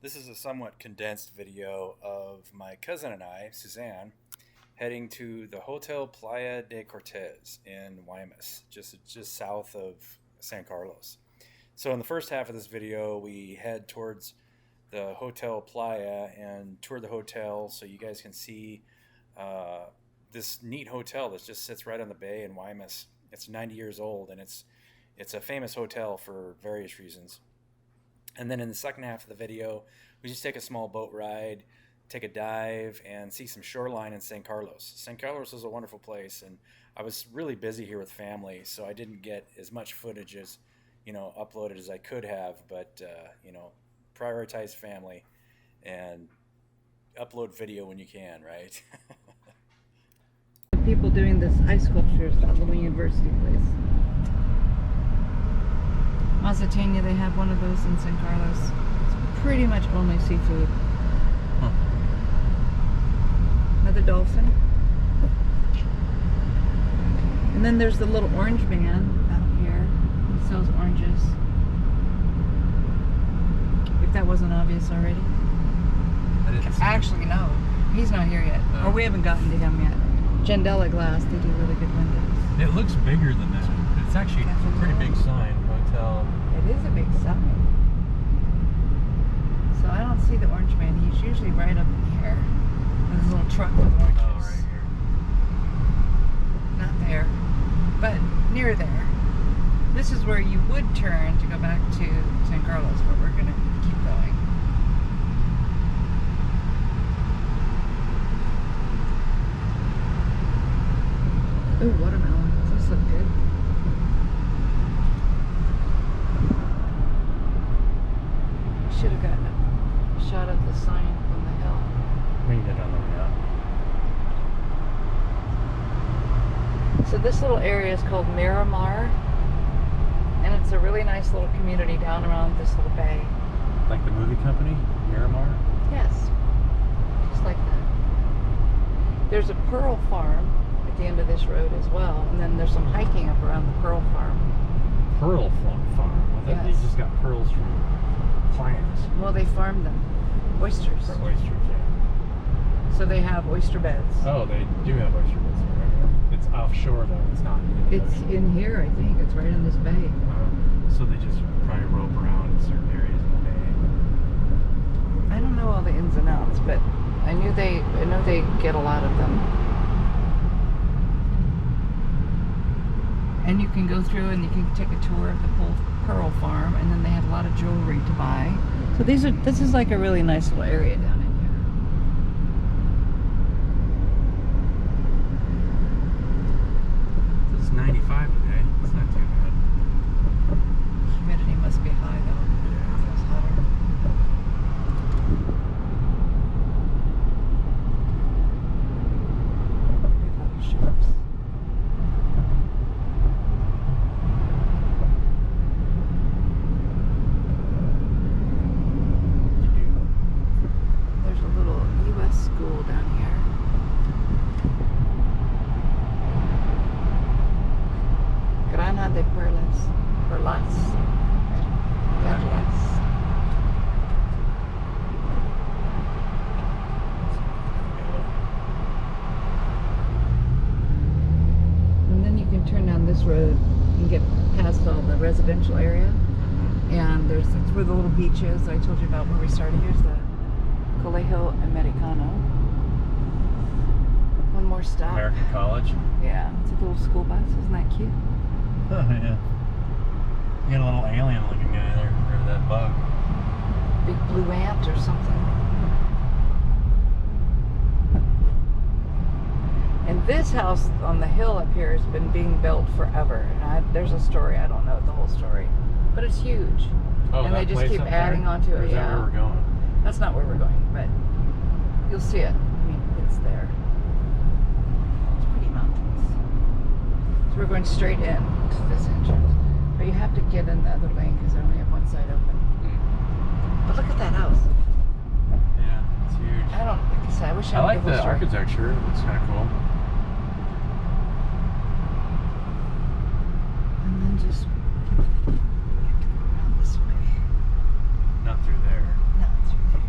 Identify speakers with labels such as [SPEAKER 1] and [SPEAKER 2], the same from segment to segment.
[SPEAKER 1] This is a somewhat condensed video of my cousin and I, Suzanne, heading to the Hotel Playa de Cortez in Guaymas, just south of San Carlos. So in the first half of this video, we head towards the Hotel Playa and tour the hotel so you guys can see this neat hotel that just sits right on the bay in Guaymas. It's 90 years old, and it's a famous hotel for various reasons. And then in the second half of the video, we just take a small boat ride, take a dive, and see some shoreline in San Carlos. San Carlos is a wonderful place, and I was really busy here with family, so I didn't get as much footage as, uploaded as I could have, but, prioritize family and upload video when you can, right?
[SPEAKER 2] People doing this ice sculptures at the University place. Mazatania, they have one of those in San Carlos. It's pretty much only seafood.
[SPEAKER 1] Huh.
[SPEAKER 2] Another dolphin. And then there's the little orange man out here. He sells oranges. If that wasn't obvious already. Actually, no. He's not here yet.
[SPEAKER 1] No.
[SPEAKER 2] Or we haven't gotten to him yet. Gendella Glass, they do really good windows.
[SPEAKER 3] It looks bigger than that. It's actually a pretty big sign, hotel.
[SPEAKER 2] It is a big sign. So I don't see the orange man. He's usually right up in here. With his little truck with oranges.
[SPEAKER 3] Oh, right here.
[SPEAKER 2] Not there, but near there. This is where you would turn to go back to San Carlos, but we're going to keep going. Ooh, watermelon. Those look good. Should have gotten a shot of the sign on the hill.
[SPEAKER 3] We can get on the way out.
[SPEAKER 2] So this little area is called Miramar, and it's a really nice little community down around this little bay.
[SPEAKER 3] Like the movie company, Miramar?
[SPEAKER 2] Yes, just like that. There's a pearl farm at the end of this road as well, and then there's some hiking up around the pearl farm.
[SPEAKER 3] Pearl farm. I thought
[SPEAKER 2] Yes.
[SPEAKER 3] they just got pearls from clients.
[SPEAKER 2] Well, they farm them. Oysters.
[SPEAKER 3] For oysters, yeah.
[SPEAKER 2] So they have oyster beds.
[SPEAKER 3] Oh, they do have oyster beds there. It's offshore though, it's not in the
[SPEAKER 2] It's
[SPEAKER 3] ocean.
[SPEAKER 2] in here, I think. It's right in this bay.
[SPEAKER 3] So they just probably rope around in certain areas of the bay.
[SPEAKER 2] I don't know all the ins and outs, but I know they get a lot of them. And you can go through and you can take a tour of the pearl farm, and then they have a lot of jewelry to buy. So this is like a really nice little area down in here.
[SPEAKER 3] It's 95 today. It's not too bad.
[SPEAKER 2] Humidity must be high though.
[SPEAKER 3] Yeah.
[SPEAKER 2] It feels hotter. We love ships. There's a little U.S. school down here. Grana de Perlas. And then you can turn down this road and get past all the residential area. And that's where the little beach is I told you about where we started. Here's the Colegio Americano. One more stop.
[SPEAKER 3] American College.
[SPEAKER 2] Yeah, it's a little school bus. Isn't that cute?
[SPEAKER 3] Oh, yeah. You got a little alien looking guy there, or that bug.
[SPEAKER 2] Big blue ant or something. And this house on the hill up here has been being built forever. And there's a story, I don't know the whole story, but it's huge.
[SPEAKER 3] Oh,
[SPEAKER 2] and they
[SPEAKER 3] that
[SPEAKER 2] just
[SPEAKER 3] place
[SPEAKER 2] keep
[SPEAKER 3] up
[SPEAKER 2] adding
[SPEAKER 3] there?
[SPEAKER 2] onto
[SPEAKER 3] Or
[SPEAKER 2] it.
[SPEAKER 3] is that
[SPEAKER 2] Yeah,
[SPEAKER 3] where we're going?
[SPEAKER 2] that's not where we're going, but you'll see it. I mean, it's there. It's pretty mountains. So we're going straight in to this entrance, but you have to get in the other lane because they only have one side open. But look at that house.
[SPEAKER 3] Yeah, it's huge.
[SPEAKER 2] I don't, like I said, I wish I
[SPEAKER 3] I
[SPEAKER 2] had
[SPEAKER 3] like
[SPEAKER 2] the
[SPEAKER 3] the
[SPEAKER 2] whole story.
[SPEAKER 3] architecture. It's kind of cool.
[SPEAKER 2] And then just we have to go around this way.
[SPEAKER 3] Not through there.
[SPEAKER 2] No, through there.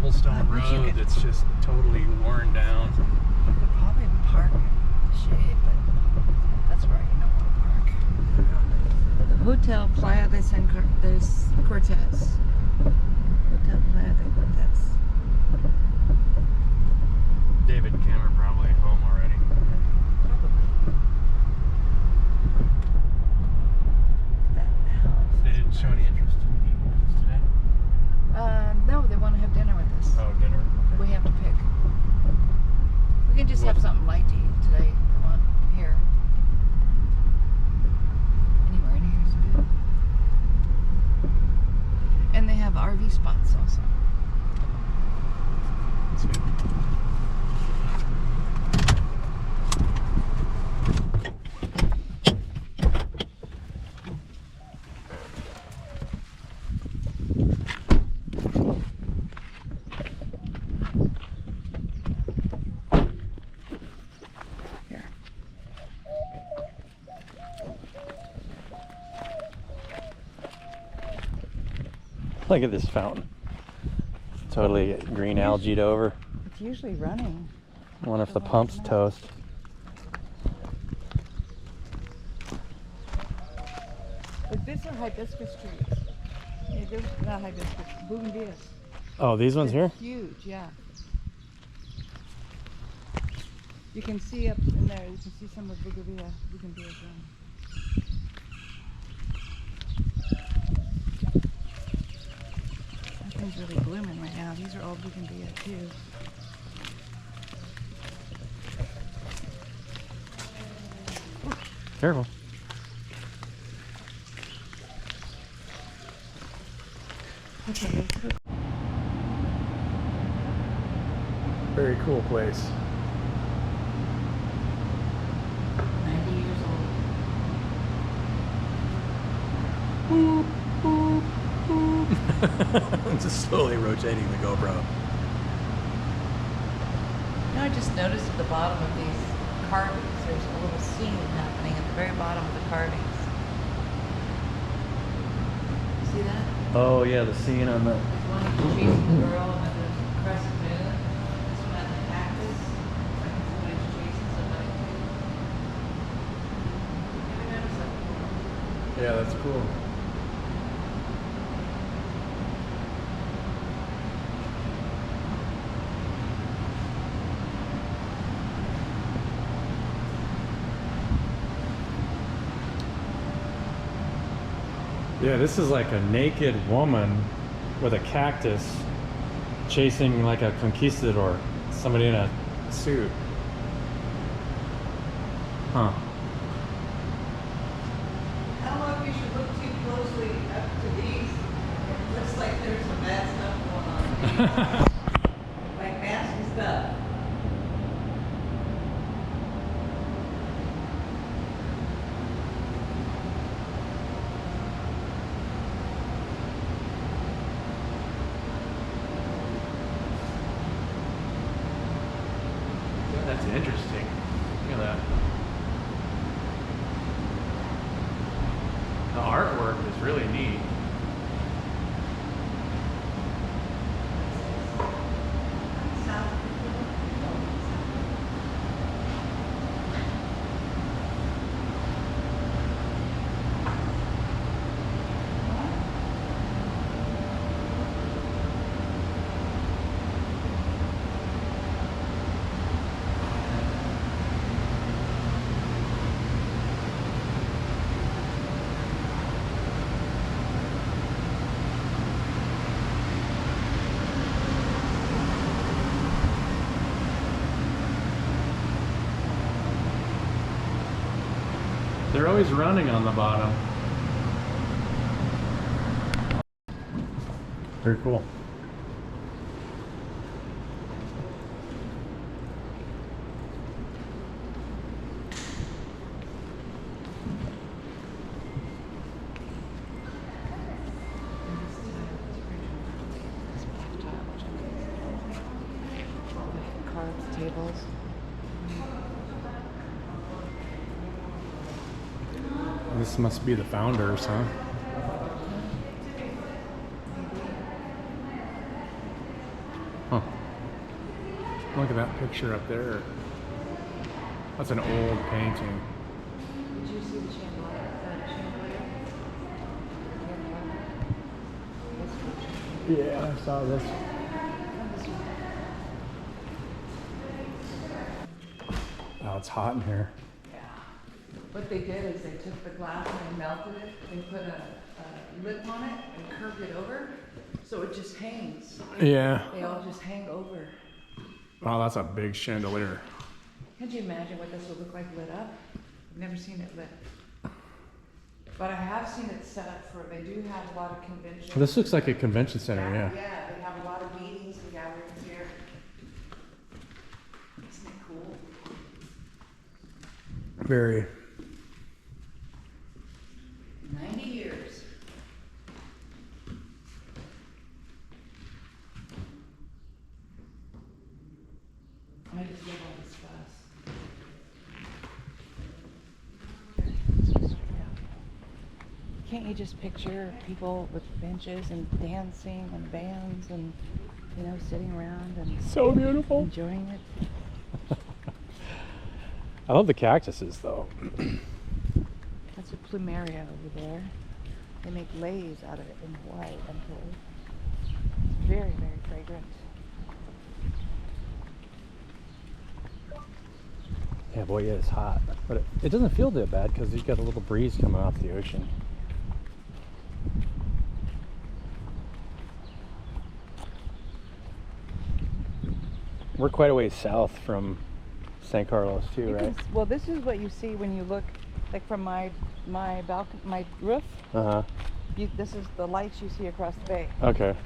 [SPEAKER 3] cobblestone road that's just totally worn down.
[SPEAKER 2] You could probably park in the shade, but that's where you know we'll park. The Hotel Playa de Cortez. Hotel Playa de Cortez.
[SPEAKER 3] David and Kim are probably home already.
[SPEAKER 2] Probably. That house.
[SPEAKER 3] They didn't show any interest in eating with us today?
[SPEAKER 2] No, they want to have dinner with us.
[SPEAKER 3] Oh, dinner? Okay.
[SPEAKER 2] We have to pick. We can just have something light to eat today. Come on, here. Anywhere in here is good. And they have RV spots also.
[SPEAKER 3] That's good.
[SPEAKER 2] Here.
[SPEAKER 3] Look at this fountain. Totally green algaed over.
[SPEAKER 2] It's usually running.
[SPEAKER 3] I wonder if the pump's toast.
[SPEAKER 2] But these are hibiscus trees. Yeah, they're not hibiscus, bougainvilleas.
[SPEAKER 3] Oh, these ones
[SPEAKER 2] They're
[SPEAKER 3] here?
[SPEAKER 2] huge, yeah. You can see up in there, you can see some of bougainvilleas running. Nothing's really blooming right now. These are all bougainvillea too.
[SPEAKER 3] Careful.
[SPEAKER 2] Okay.
[SPEAKER 3] Very cool place.
[SPEAKER 2] 90 years old.
[SPEAKER 3] I'm just slowly rotating the GoPro.
[SPEAKER 2] You know, I just noticed at the bottom of these carvings, there's a little scene happening at the very bottom of the carvings. See that?
[SPEAKER 3] Oh yeah, the scene on the...
[SPEAKER 2] There's one chasing the girl, and then there's a crescent moon. This one has a cactus. Like somebody's chasing somebody. Never noticed that before.
[SPEAKER 3] Yeah, that's cool. Yeah, this is like a naked woman with a cactus chasing like a conquistador, somebody in a suit. Huh.
[SPEAKER 2] I don't know if you should look too closely up to these. It looks like there's some bad stuff going on. Like nasty stuff.
[SPEAKER 3] That's interesting. Look at that. The artwork is really neat. They're always running on the bottom. Very cool.
[SPEAKER 2] Carved tables.
[SPEAKER 3] This must be the founders, huh? Look at that picture up there. That's an old painting.
[SPEAKER 2] Did you see the chandelier?
[SPEAKER 3] Yeah, I saw this. Oh, it's hot in here.
[SPEAKER 2] Yeah. What they did is they took the glass and they melted it. They put a lip on it and curved it over, so it just hangs.
[SPEAKER 3] Yeah.
[SPEAKER 2] They all just hang over.
[SPEAKER 3] Wow, that's a big chandelier.
[SPEAKER 2] Can't you imagine what this would look like lit up? I've never seen it lit. But I have seen it set up for, they do have a lot of conventions.
[SPEAKER 3] This looks like a convention center, yeah.
[SPEAKER 2] Yeah, they have a lot of meetings and gatherings here. Isn't it cool?
[SPEAKER 3] Very.
[SPEAKER 2] 90 years. I just love all this fuss. Can't you just picture people with benches and dancing and bands and, you know, sitting around and
[SPEAKER 3] So beautiful.
[SPEAKER 2] enjoying it?
[SPEAKER 3] I love the cactuses though.
[SPEAKER 2] That's a plumeria over there. They make leis out of it in Hawaii, I'm told. It's very, very fragrant.
[SPEAKER 3] Yeah, boy, yeah, it's hot. But it doesn't feel that bad because you've got a little breeze coming off the ocean. We're quite a ways south from San Carlos too, right?
[SPEAKER 2] Well, this is what you see when you look, like from my balcony, my roof.
[SPEAKER 3] Uh-huh.
[SPEAKER 2] This is the lights you see across the bay.
[SPEAKER 3] Okay.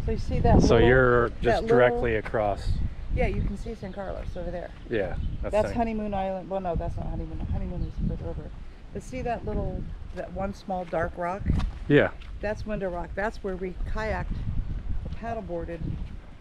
[SPEAKER 2] So you see that.
[SPEAKER 3] So
[SPEAKER 2] little,
[SPEAKER 3] you're just
[SPEAKER 2] that
[SPEAKER 3] directly
[SPEAKER 2] little,
[SPEAKER 3] across.
[SPEAKER 2] Yeah, you can see San Carlos over there.
[SPEAKER 3] Yeah.
[SPEAKER 2] That's Honeymoon Island. Well, no, that's not Honeymoon. Honeymoon is further over. But see that one small dark rock?
[SPEAKER 3] Yeah.
[SPEAKER 2] That's Window Rock. That's where we kayaked, paddleboarded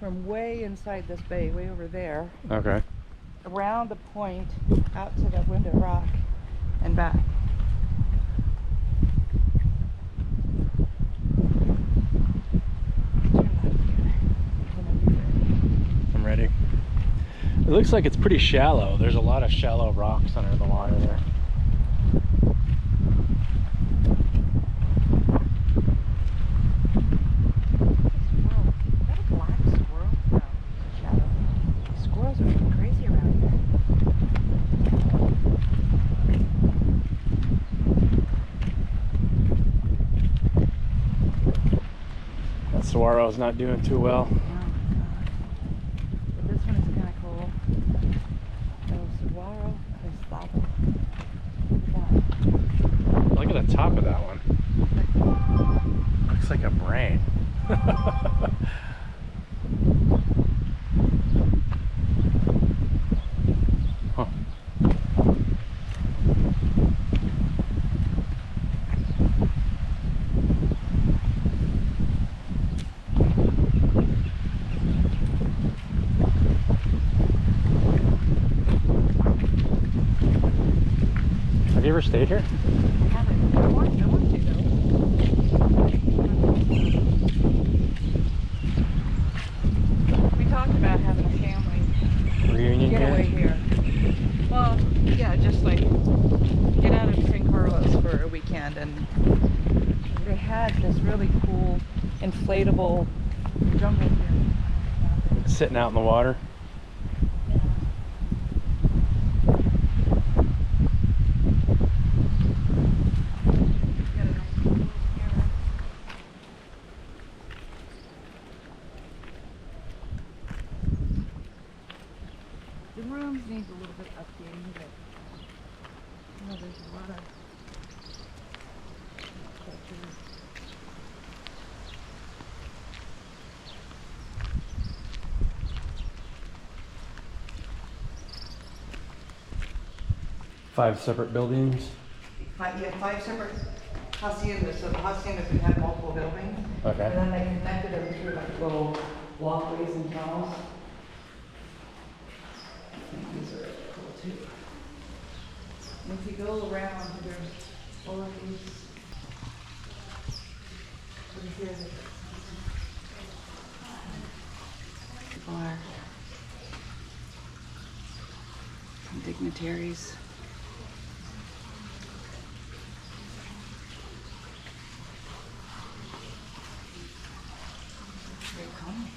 [SPEAKER 2] from way inside this bay, way over there,
[SPEAKER 3] Okay.
[SPEAKER 2] around the point, out to that Window Rock, and back.
[SPEAKER 3] I'm ready. It looks like it's pretty shallow. There's a lot of shallow rocks under the water there.
[SPEAKER 2] Squirrels are getting crazy around here.
[SPEAKER 3] That saguaro's not doing too well.
[SPEAKER 2] Oh my god. But this one is kind of cool. El saguaro cristado. Look at that.
[SPEAKER 3] Look at the top of that one. Looks like a brain. Huh. Have you ever stayed here?
[SPEAKER 2] I haven't. I want to though. We talked about having a family
[SPEAKER 3] Reunion
[SPEAKER 2] getaway
[SPEAKER 3] here?
[SPEAKER 2] here. Well, yeah, just like get out of San Carlos for a weekend, and they had this really cool inflatable jungle here.
[SPEAKER 3] Sitting out in the water.
[SPEAKER 2] The rooms need a little bit updating, but you know, there's a lot of structures.
[SPEAKER 3] Five separate buildings.
[SPEAKER 2] Five separate haciendas. So the haciendas would have multiple buildings.
[SPEAKER 3] Okay.
[SPEAKER 2] And then they connected them through like little walkways and tunnels. These are really cool too. And if you go around, there's all of these. What is this? Bar. dignitaries. Very calming.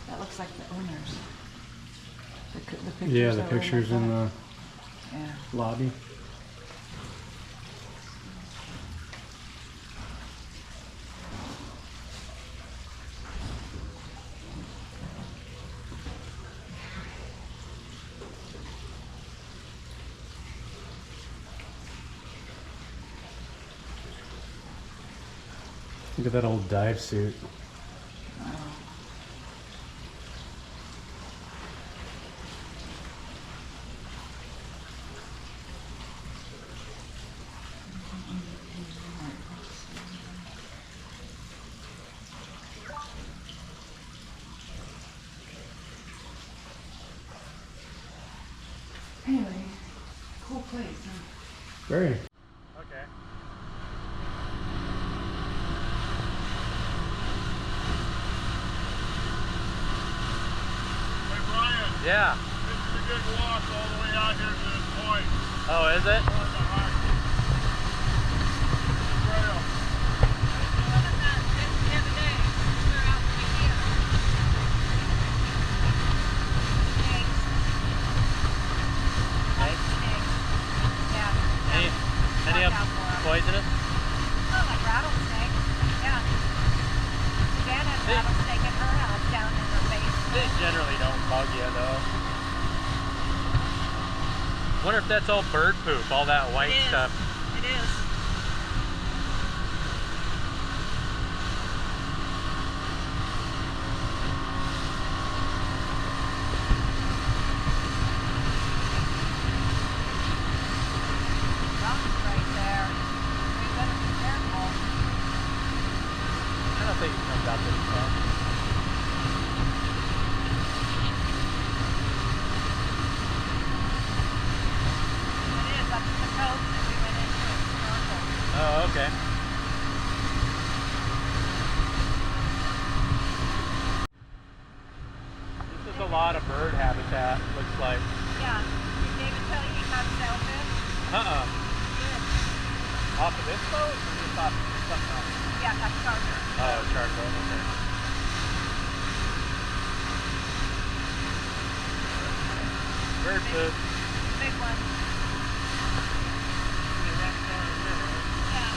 [SPEAKER 2] That looks like the owners. The pictures
[SPEAKER 3] Yeah, the
[SPEAKER 2] that were
[SPEAKER 3] pictures in the
[SPEAKER 2] yeah.
[SPEAKER 3] lobby. Look at that old dive suit.
[SPEAKER 2] Anyway, cool place, huh?
[SPEAKER 3] Very. Okay.
[SPEAKER 4] Hey Brian,
[SPEAKER 3] Yeah.
[SPEAKER 4] this is a good walk all the way out here to this point.
[SPEAKER 3] Oh, is it?
[SPEAKER 4] On the hike. Trail.
[SPEAKER 3] Any of poisonous?
[SPEAKER 5] Oh, like rattlesnake. Yeah. Jan had rattlesnake in her house down in her basement.
[SPEAKER 3] They generally don't bug you though. Wonder if that's all bird poop, all that white stuff.
[SPEAKER 5] It is. Rock's right there. We better be careful.
[SPEAKER 3] I don't think it comes out this far.
[SPEAKER 5] It is up to the coast that we went into and snorkeled.
[SPEAKER 3] Oh, okay. This is a lot of bird habitat, looks like.
[SPEAKER 5] Yeah. Did David tell you how to sailfish?
[SPEAKER 3] Uh-uh.
[SPEAKER 5] Good.
[SPEAKER 3] Off of this boat? Or just off something else?
[SPEAKER 5] Yeah, that's charger.
[SPEAKER 3] Oh, charter boat, okay. Bird poop.
[SPEAKER 5] Big one. Yeah.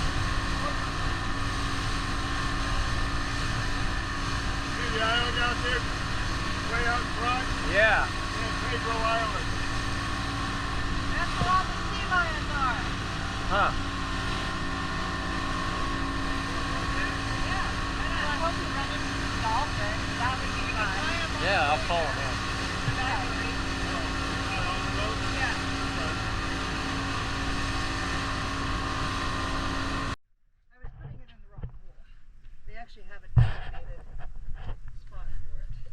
[SPEAKER 4] See the island out there? Way out front?
[SPEAKER 3] Yeah.
[SPEAKER 4] Yeah, Pedro Island.
[SPEAKER 5] That's where all the sea lions are.
[SPEAKER 3] Huh.
[SPEAKER 5] Yeah. And I hope you run into some dolphins. That would be fun.
[SPEAKER 3] Yeah, I'll call him in.
[SPEAKER 5] That would be yeah. I was putting it in the wrong hole. They actually have a designated spot for it.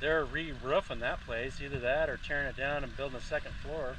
[SPEAKER 3] they're re-roofing that place, either that or tearing it down and building a second floor.